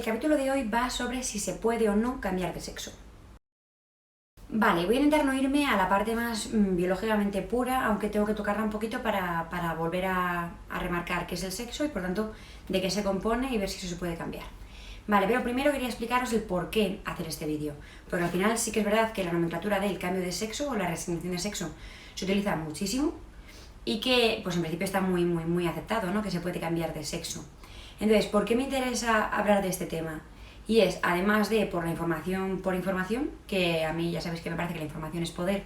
el capítulo de hoy va sobre si se puede o no cambiar de sexo. Vale, voy a intentar no irme a la parte más biológicamente pura, aunque tengo que tocarla un poquito para volver a remarcar qué es el sexo y por tanto de qué se compone y ver si eso se puede cambiar. Vale, pero primero quería explicaros el por qué hacer este vídeo, porque al final sí que es verdad que la nomenclatura del cambio de sexo o la reasignación de sexo se utiliza muchísimo y que pues en principio está muy aceptado, ¿no? Que se puede cambiar de sexo. Entonces, ¿por qué me interesa hablar de este tema? Y es, además de por información, que a mí ya sabéis que me parece que la información es poder,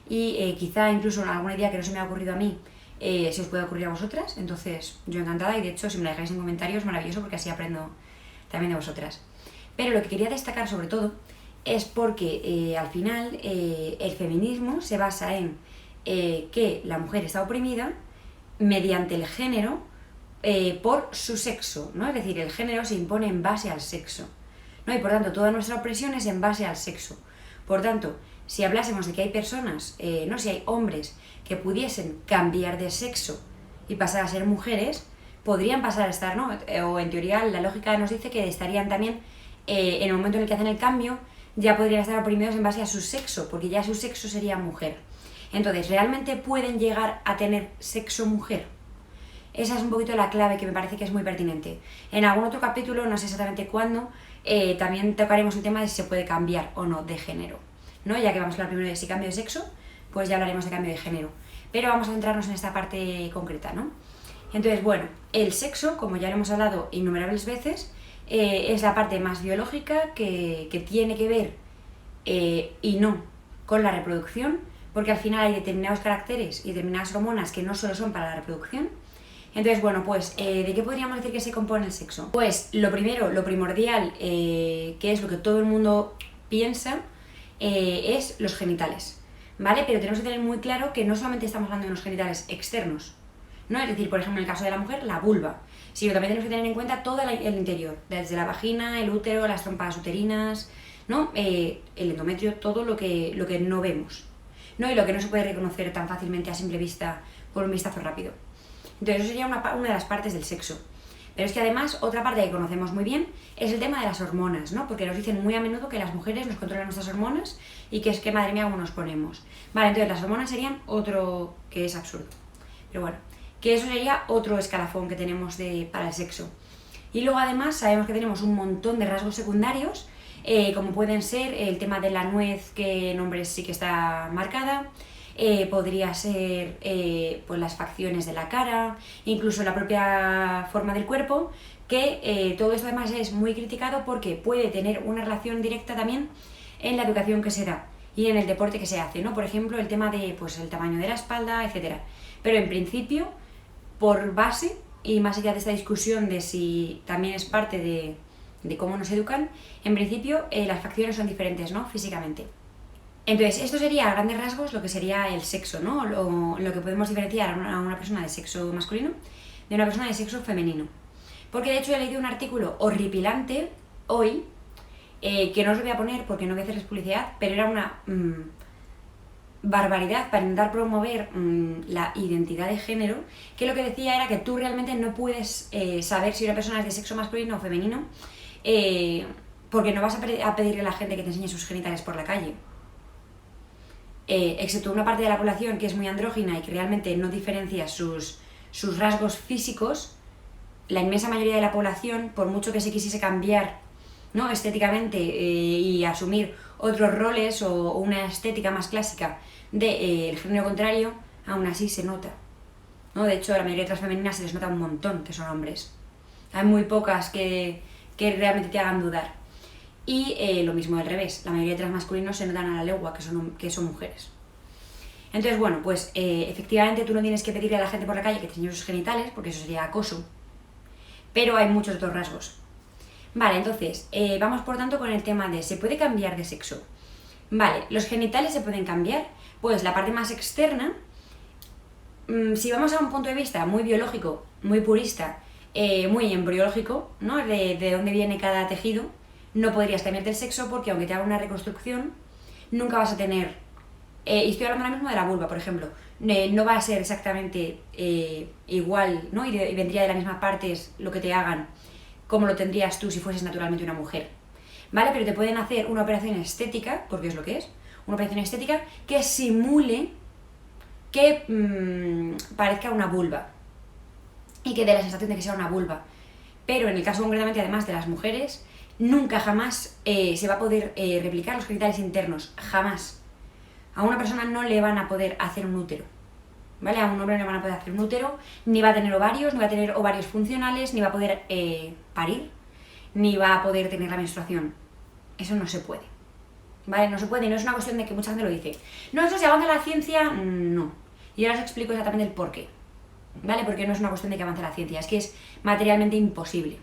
y quizá incluso alguna idea que no se me ha ocurrido a mí, se os puede ocurrir a vosotras, entonces yo encantada, y de hecho si me la dejáis en comentarios, maravilloso, porque así aprendo también de vosotras. Pero lo que quería destacar sobre todo es porque al final el feminismo se basa en que la mujer está oprimida mediante el género, por su sexo, ¿no? Es decir, el género se impone en base al sexo, ¿no? Y por tanto, toda nuestra opresión es en base al sexo. Por tanto, si hablásemos de que hay personas, no, si hay hombres que pudiesen cambiar de sexo y pasar a ser mujeres, podrían pasar a estar, ¿no? O en teoría la lógica nos dice que estarían también, en el momento en el que hacen el cambio, ya podrían estar oprimidos en base a su sexo, porque ya su sexo sería mujer. Entonces, ¿realmente pueden llegar a tener sexo mujer? Esa es un poquito la clave que me parece que es muy pertinente. En algún otro capítulo, no sé exactamente cuándo, también tocaremos el tema de si se puede cambiar o no de género, ¿no? Ya que vamos a hablar primero de si cambio de sexo, pues ya hablaremos de cambio de género. Pero vamos a centrarnos en esta parte concreta, ¿no? Entonces, bueno, el sexo, como ya lo hemos hablado innumerables veces, es la parte más biológica que tiene que ver y no con la reproducción, porque al final hay determinados caracteres y determinadas hormonas que no solo son para la reproducción. Entonces, bueno, pues, ¿de qué podríamos decir que se compone el sexo? Pues lo primero, lo primordial, que es lo que todo el mundo piensa, es los genitales, ¿vale? Pero tenemos que tener muy claro que no solamente estamos hablando de los genitales externos, ¿no? Es decir, por ejemplo, en el caso de la mujer, la vulva, sino también tenemos que tener en cuenta todo el interior, desde la vagina, el útero, las trompas uterinas, ¿no? El endometrio, todo lo que no vemos, ¿no? Y lo que no se puede reconocer tan fácilmente a simple vista por un vistazo rápido. Entonces eso sería una de las partes del sexo. Pero es que además otra parte que conocemos muy bien es el tema de las hormonas, ¿no? Porque nos dicen muy a menudo que las mujeres nos controlan nuestras hormonas y que es que madre mía cómo nos ponemos. Vale, entonces las hormonas serían otro, que es absurdo. Pero bueno, que eso sería otro escalafón que tenemos para el sexo. Y luego además sabemos que tenemos un montón de rasgos secundarios, como pueden ser el tema de la nuez, que en hombres sí que está marcada. Podría ser pues las facciones de la cara, incluso la propia forma del cuerpo, que todo esto además es muy criticado porque puede tener una relación directa también en la educación que se da y en el deporte que se hace, ¿no? Por ejemplo, el tema de pues el tamaño de la espalda, etcétera. Pero en principio, por base, y más allá de esta discusión de si también es parte de cómo nos educan, en principio las facciones son diferentes, ¿no? Físicamente. Entonces, esto sería a grandes rasgos lo que sería el sexo, ¿no? Lo que podemos diferenciar a una persona de sexo masculino de una persona de sexo femenino. Porque de hecho he leído un artículo horripilante hoy, que no os lo voy a poner porque no voy a hacerles publicidad, pero era una barbaridad para intentar promover la identidad de género, que lo que decía era que tú realmente no puedes saber si una persona es de sexo masculino o femenino, porque no vas a pedirle a la gente que te enseñe sus genitales por la calle. Excepto una parte de la población que es muy andrógina y que realmente no diferencia sus rasgos físicos, la inmensa mayoría de la población, por mucho que se quisiese cambiar, ¿no? Estéticamente y asumir otros roles o una estética más clásica del género contrario, aún así se nota, ¿no? De hecho, a la mayoría de las femeninas se les nota un montón que son hombres. Hay muy pocas que realmente te hagan dudar. Y lo mismo al revés, la mayoría de trans masculinos se notan a la legua que son mujeres. Entonces, bueno, pues efectivamente tú no tienes que pedirle a la gente por la calle que te enseñe sus genitales, porque eso sería acoso, pero hay muchos otros rasgos. Vale, entonces, vamos por tanto con el tema de ¿se puede cambiar de sexo? Vale, los genitales se pueden cambiar, pues la parte más externa, si vamos a un punto de vista muy biológico, muy purista, muy embriológico, ¿no? De dónde viene cada tejido, no podrías cambiarte el sexo porque aunque te haga una reconstrucción, nunca vas a tener, y estoy hablando ahora mismo de la vulva, por ejemplo, no va a ser exactamente igual, ¿no? Y vendría de las mismas partes lo que te hagan como lo tendrías tú si fueses naturalmente una mujer, ¿vale? Pero te pueden hacer una operación estética, porque es lo que es, una operación estética que simule que parezca una vulva y que dé la sensación de que sea una vulva. Pero en el caso concretamente, además de las mujeres, nunca jamás se va a poder replicar los genitales internos, jamás. A una persona no le van a poder hacer un útero, ¿vale? A un hombre no le van a poder hacer un útero, ni va a tener ovarios, ni va a tener ovarios funcionales, ni va a poder parir, ni va a poder tener la menstruación. Eso no se puede, ¿vale? No se puede, y no es una cuestión de que mucha gente lo dice. No, eso si avanza la ciencia, no. Y ahora os explico exactamente el porqué, ¿vale? Porque no es una cuestión de que avance la ciencia, es que es materialmente imposible.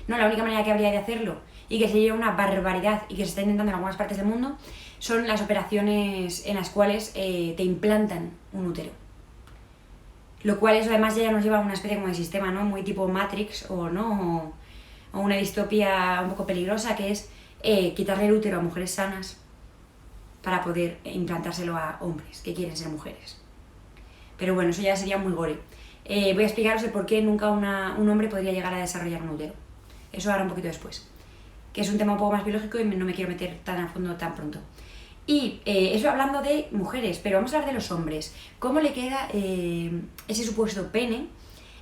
No, la única manera que habría de hacerlo, y que sería una barbaridad, y que se está intentando en algunas partes del mundo, son las operaciones en las cuales te implantan un útero. Lo cual eso además ya nos lleva a una especie como de sistema, ¿no? Muy tipo Matrix, o no, o una distopía un poco peligrosa, que es quitarle el útero a mujeres sanas para poder implantárselo a hombres que quieren ser mujeres. Pero bueno, eso ya sería muy gore. Voy a explicaros el por qué nunca un hombre podría llegar a desarrollar un útero. Eso ahora un poquito después, que es un tema un poco más biológico y no me quiero meter tan a fondo tan pronto. Y eso hablando de mujeres, pero vamos a hablar de los hombres. ¿Cómo le queda ese supuesto pene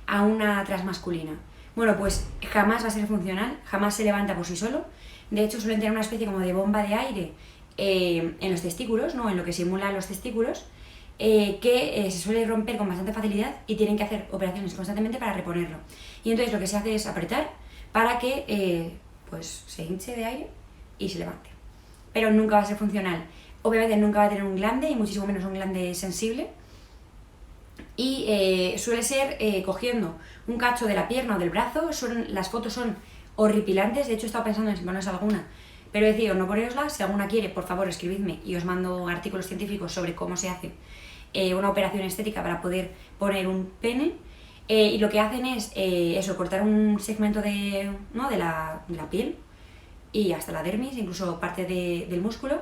a una transmasculina? Bueno, pues jamás va a ser funcional, jamás se levanta por sí solo. De hecho, suelen tener una especie como de bomba de aire en los testículos, ¿no? En lo que simula los testículos, que se suele romper con bastante facilidad y tienen que hacer operaciones constantemente para reponerlo. Y entonces lo que se hace es apretar para que pues se hinche de aire y se levante. Pero nunca va a ser funcional. Obviamente nunca va a tener un glande, y muchísimo menos un glande sensible. Y suele ser cogiendo un cacho de la pierna o del brazo. Las fotos son horripilantes, de hecho he estado pensando en poneros alguna, pero he decidido no ponerosla. Si alguna quiere, por favor escribidme y os mando artículos científicos sobre cómo se hace una operación estética para poder poner un pene. Y lo que hacen es eso, cortar un segmento de la piel y hasta la dermis, incluso parte del músculo,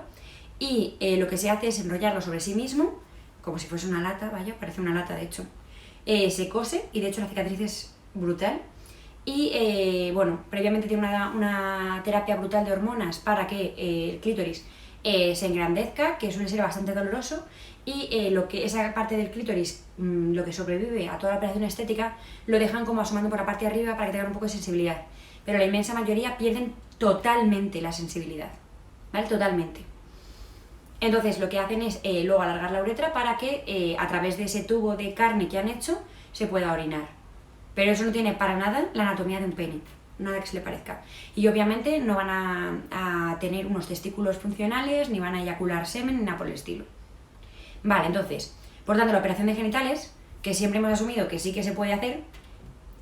y lo que se hace es enrollarlo sobre sí mismo, como si fuese una lata, vaya, parece una lata de hecho. Se cose y de hecho la cicatriz es brutal. Y bueno, previamente tiene una terapia brutal de hormonas para que el clítoris se engrandezca, que suele ser bastante doloroso, y esa parte del clítoris, lo que sobrevive a toda la operación estética, lo dejan como asomando por la parte de arriba para que tengan un poco de sensibilidad. Pero la inmensa mayoría pierden totalmente la sensibilidad, ¿vale? Totalmente. Entonces lo que hacen es luego alargar la uretra para que a través de ese tubo de carne que han hecho se pueda orinar. Pero eso no tiene para nada la anatomía de un pene, nada que se le parezca. Y obviamente no van a tener unos testículos funcionales, ni van a eyacular semen, ni nada por el estilo. Vale, entonces, por tanto la operación de genitales, que siempre hemos asumido que sí que se puede hacer,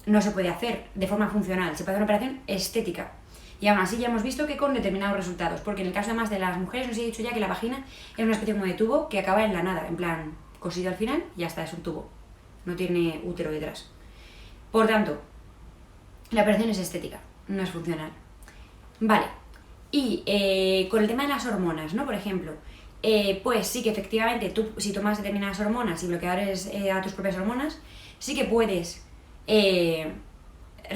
no se puede hacer de forma funcional, se puede hacer una operación estética. Y aún así ya hemos visto que con determinados resultados, porque en el caso además de las mujeres os he dicho ya que la vagina es una especie como de tubo que acaba en la nada, en plan cosido al final y ya está, es un tubo, no tiene útero detrás. Por tanto, la operación es estética, no es funcional. Vale, y con el tema de las hormonas, ¿no? Por ejemplo, pues sí que efectivamente tú, si tomas determinadas hormonas y bloqueadores a tus propias hormonas, sí que puedes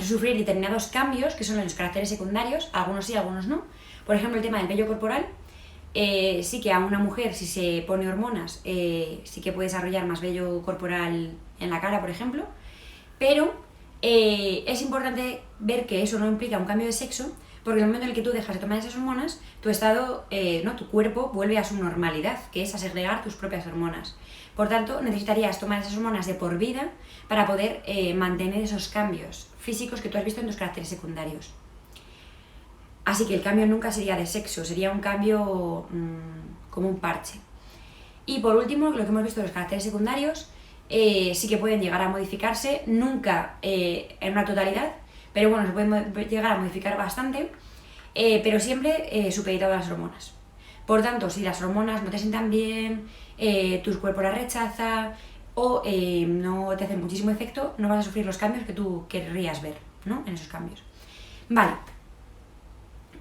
sufrir determinados cambios que son los caracteres secundarios, algunos sí, algunos no. Por ejemplo, el tema del vello corporal, sí que a una mujer, si se pone hormonas, sí que puede desarrollar más vello corporal en la cara, por ejemplo, pero es importante ver que eso no implica un cambio de sexo, porque en el momento en el que tú dejas de tomar esas hormonas, tu estado, tu cuerpo vuelve a su normalidad, que es a segregar tus propias hormonas. Por tanto, necesitarías tomar esas hormonas de por vida para poder mantener esos cambios físicos que tú has visto en tus caracteres secundarios. Así que el cambio nunca sería de sexo, sería un cambio como un parche. Y por último, lo que hemos visto de los caracteres secundarios, sí que pueden llegar a modificarse, nunca en una totalidad, pero bueno, se pueden llegar a modificar bastante, pero siempre supeditado a las hormonas. Por tanto, si las hormonas no te sientan bien, tu cuerpo las rechaza o no te hacen muchísimo efecto, no vas a sufrir los cambios que tú querrías ver, ¿no? En esos cambios. Vale,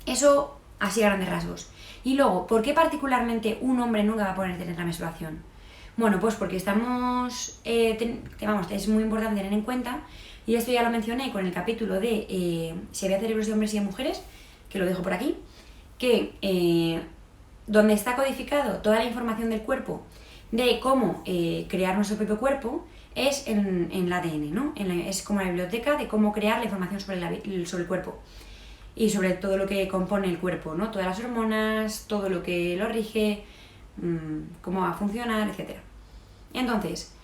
eso así a grandes rasgos. Y luego, ¿por qué particularmente un hombre nunca va a poder tener la menstruación? Bueno, pues porque estamos, vamos, es muy importante tener en cuenta, y esto ya lo mencioné con el capítulo de si había cerebros de hombres y de mujeres, que lo dejo por aquí, que donde está codificado toda la información del cuerpo de cómo crear nuestro propio cuerpo es en el ADN, ¿no? Es como la biblioteca de cómo crear la información sobre el cuerpo y sobre todo lo que compone el cuerpo, ¿no? Todas las hormonas, todo lo que lo rige, cómo va a funcionar, etc. Entonces,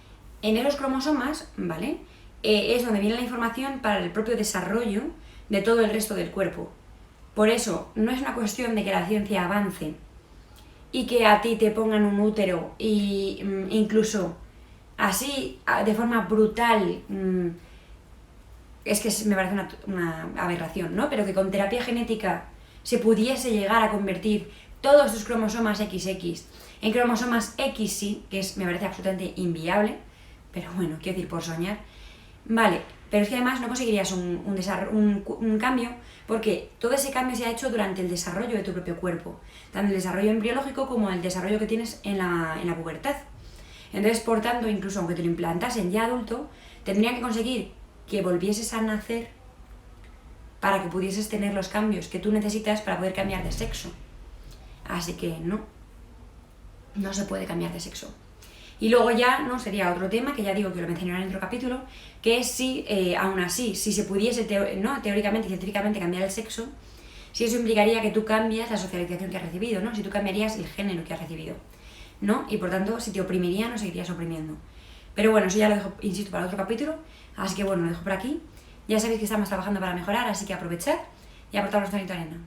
en esos cromosomas, ¿vale? Es donde viene la información para el propio desarrollo de todo el resto del cuerpo. Por eso, no es una cuestión de que la ciencia avance y que a ti te pongan un útero e incluso así, de forma brutal, es que me parece una aberración, ¿no? Pero que con terapia genética se pudiese llegar a convertir todos tus cromosomas XX en cromosomas XY, que me parece absolutamente inviable, pero bueno, quiero decir, por soñar. Vale, pero es que además no conseguirías un cambio, porque todo ese cambio se ha hecho durante el desarrollo de tu propio cuerpo, tanto el desarrollo embriológico como el desarrollo que tienes en la pubertad. Entonces, por tanto, incluso aunque te lo implantasen ya adulto, tendrían que conseguir que volvieses a nacer para que pudieses tener los cambios que tú necesitas para poder cambiar de sexo. Así que no se puede cambiar de sexo. Y luego ya no sería otro tema, que ya digo que lo mencionaré en otro capítulo, que es si, aún así, si se pudiese teóricamente y científicamente cambiar el sexo, si eso implicaría que tú cambias la socialización que has recibido, ¿no? Si tú cambiarías el género que has recibido, ¿no? Y por tanto, si te oprimirían o seguirías oprimiendo. Pero bueno, eso ya lo dejo, insisto, para otro capítulo, así que bueno, lo dejo por aquí. Ya sabéis que estamos trabajando para mejorar, así que aprovechad y aportaros granito de arena.